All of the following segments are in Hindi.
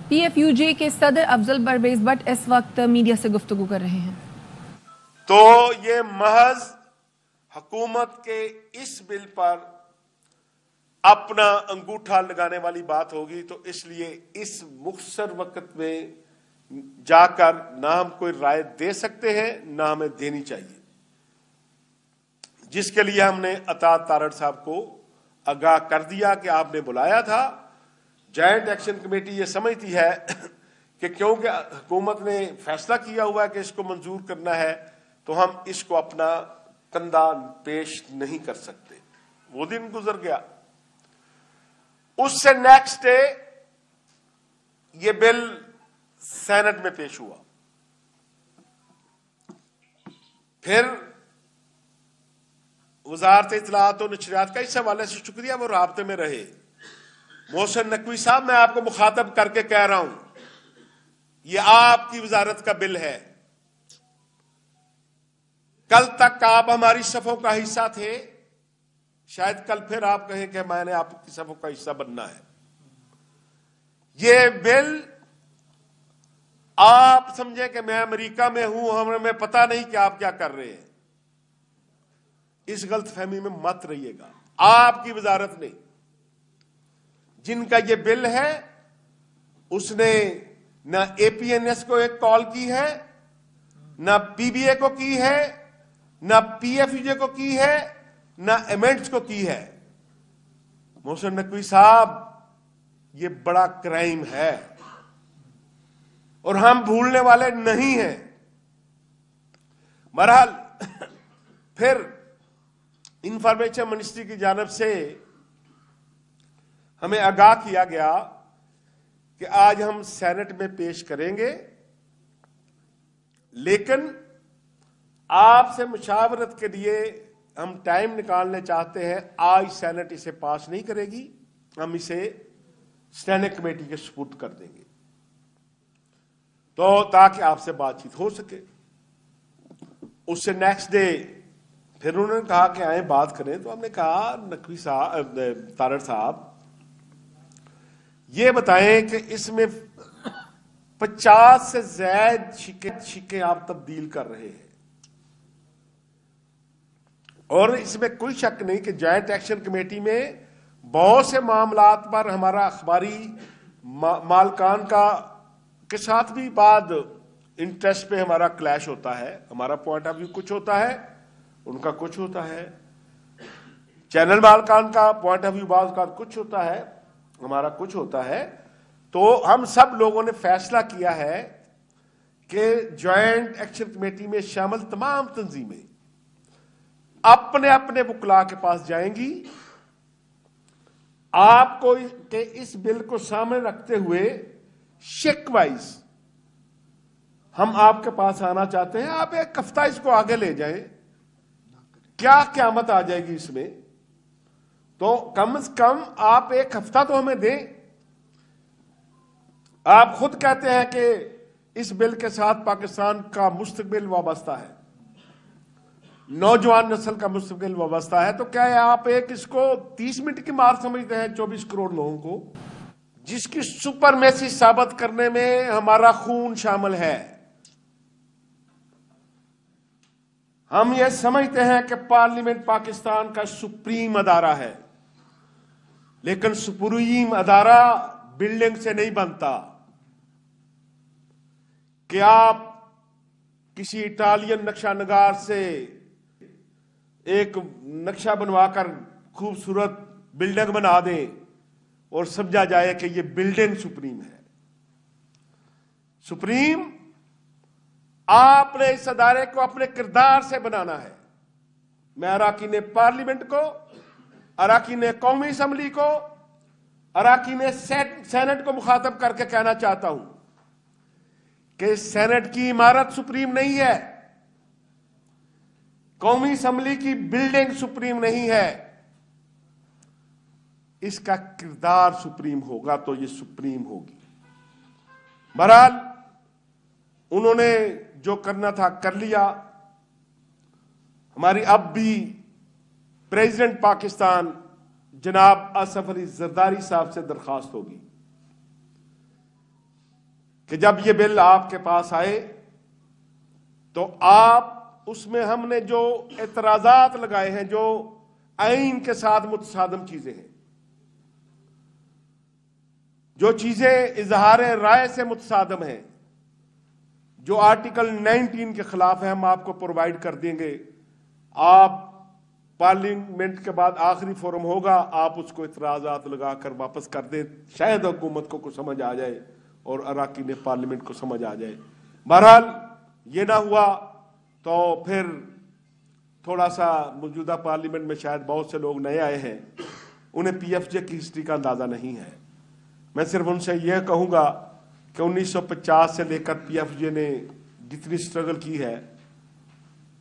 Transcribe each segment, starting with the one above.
PFUJ के सदर अफजल परवेज भट्ट इस वक्त मीडिया से गुफ्तगू कर रहे हैं। तो ये महज हुकूमत के इस बिल पर अपना अंगूठा लगाने वाली बात होगी, तो इसलिए इस मुख्तसर वक्त में जाकर ना हम कोई राय दे सकते हैं ना हमें देनी चाहिए, जिसके लिए हमने अता तारड़ साहब को आगाह कर दिया कि आपने बुलाया था। जॉइंट एक्शन कमेटी ये समझती है कि क्योंकि हुकूमत ने फैसला किया हुआ है कि इसको मंजूर करना है, तो हम इसको अपना कंधा पेश नहीं कर सकते। वो दिन गुजर गया। उससे नेक्स्ट डे ये बिल सेनेट में पेश हुआ। फिर वजारत इत्तलात और नशरियात का इस हवाले से शुक्रिया, वो राब्ते में रहे। मोहसिन नकवी साहब, मैं आपको मुखातब करके कह रहा हूं, ये आपकी वजारत का बिल है। कल तक आप हमारी सफों का हिस्सा थे, शायद कल फिर आप कहें कि मैंने आपकी सफों का हिस्सा बनना है। ये बिल आप समझे कि मैं अमेरिका में हूं, हमें पता नहीं कि आप क्या कर रहे हैं, इस गलतफहमी में मत रहिएगा। आपकी वजारत ने, जिनका ये बिल है, उसने ना APNS को एक कॉल की है, ना PBA को की है, ना PFUJ को की है, ना एमेंट्स को की है। मोहसिन नकवी साहब, ये बड़ा क्राइम है और हम भूलने वाले नहीं हैं। बहरहाल फिर इंफॉर्मेशन मिनिस्ट्री की जानिब से हमें आगाह किया गया कि आज हम सेनेट में पेश करेंगे, लेकिन आपसे मुशावरत के लिए हम टाइम निकालने चाहते हैं। आज सेनेट इसे पास नहीं करेगी, हम इसे स्टैंडिंग कमेटी के सुपुर्द कर देंगे, तो ताकि आपसे बातचीत हो सके। उससे नेक्स्ट डे फिर उन्होंने कहा कि आए बात करें, तो हमने कहा नकवी साहब, तारड़ साहब, ये बताएं कि इसमें 50 से ज्यादा शिके आप तब्दील कर रहे हैं, और इसमें कोई शक नहीं कि जॉइंट एक्शन कमेटी में बहुत से मामलात पर हमारा अखबारी मालकान के साथ भी बाद इंटरेस्ट पे हमारा क्लैश होता है। हमारा पॉइंट ऑफ व्यू कुछ होता है, उनका कुछ होता है। चैनल मालकान का पॉइंट ऑफ व्यू बात का कुछ होता है, हमारा कुछ होता है। तो हम सब लोगों ने फैसला किया है कि जॉइंट एक्शन कमेटी में शामिल तमाम तंजीमें अपने अपने वकला के पास जाएंगी। आपको के इस बिल को सामने रखते हुए शिक वाइज हम आपके पास आना चाहते हैं। आप एक हफ्ता इसको आगे ले जाएं, क्या क़यामत आ जाएगी इसमें, तो कम से कम आप एक हफ्ता तो हमें दें। आप खुद कहते हैं कि इस बिल के साथ पाकिस्तान का मुस्तकबिल वाबस्ता है, नौजवान नस्ल का मुस्तकबिल वाबस्ता है, तो क्या आप एक इसको 30 मिनट की मार समझते हैं 24 करोड़ लोगों को, जिसकी सुपरमेसी साबित करने में हमारा खून शामिल है। हम ये समझते हैं कि पार्लियामेंट पाकिस्तान का सुप्रीम अदारा है, लेकिन सुप्रीम अदारा बिल्डिंग से नहीं बनता कि आप किसी इटालियन नक्शा नगार से एक नक्शा बनवाकर खूबसूरत बिल्डिंग बना दें और समझा जाए कि यह बिल्डिंग सुप्रीम है। सुप्रीम आपने इस अदारे को अपने किरदार से बनाना है। मैं अराकीन पार्लियामेंट को, अराकीन कौमी असम्बली को, अराकीन सेनेट को मुखातब करके कहना चाहता हूं कि सेनेट की इमारत सुप्रीम नहीं है, कौमी असम्बली की बिल्डिंग सुप्रीम नहीं है, इसका किरदार सुप्रीम होगा तो ये सुप्रीम होगी। बहरहाल उन्होंने जो करना था कर लिया। हमारी अब भी प्रेसिडेंट पाकिस्तान जनाब असफ अली जरदारी साहब से दरखास्त होगी कि जब ये बिल आपके पास आए तो आप उसमें हमने जो एतराजात लगाए हैं, जो आईन के साथ मुतसादम चीजें हैं, जो चीजें इजहार राय से मुतसादम हैं, जो आर्टिकल 19 के खिलाफ है, हम आपको प्रोवाइड कर देंगे। आप पार्लियामेंट के बाद आखिरी फोरम होगा, आप उसको इतराजात लगाकर वापस कर दें, शायद हुकूमत को कुछ समझ आ जाए और अराकीन पार्लियामेंट को समझ आ जाए। बहरहाल ये ना हुआ तो फिर थोड़ा सा मौजूदा पार्लियामेंट में शायद बहुत से लोग नए आए हैं, उन्हें पीएफजे की हिस्ट्री का अंदाजा नहीं है। मैं सिर्फ उनसे यह कहूंगा कि 1950 से लेकर पीएफजे ने जितनी स्ट्रगल की है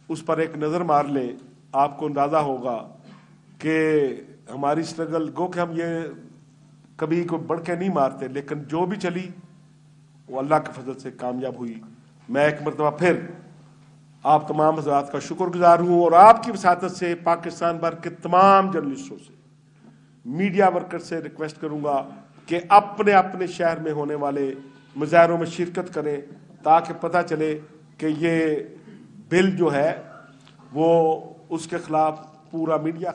उस पर एक नजर मार लें, आपको अंदाजा होगा कि हमारी स्ट्रगल, गो कि हम ये कभी को बढ़ के नहीं मारते, लेकिन जो भी चली वो अल्लाह के फजल से कामयाब हुई। मैं एक मरतबा फिर आप तमाम हज़रात का शुक्रगुजार हूं और आपकी वसातत से पाकिस्तान भर के तमाम जर्नलिस्टों से, मीडिया वर्कर से रिक्वेस्ट करूंगा कि अपने अपने शहर में होने वाले मुजाहरों में शिरकत करें, ताकि पता चले कि ये बिल जो है वो उसके खिलाफ पूरा मीडिया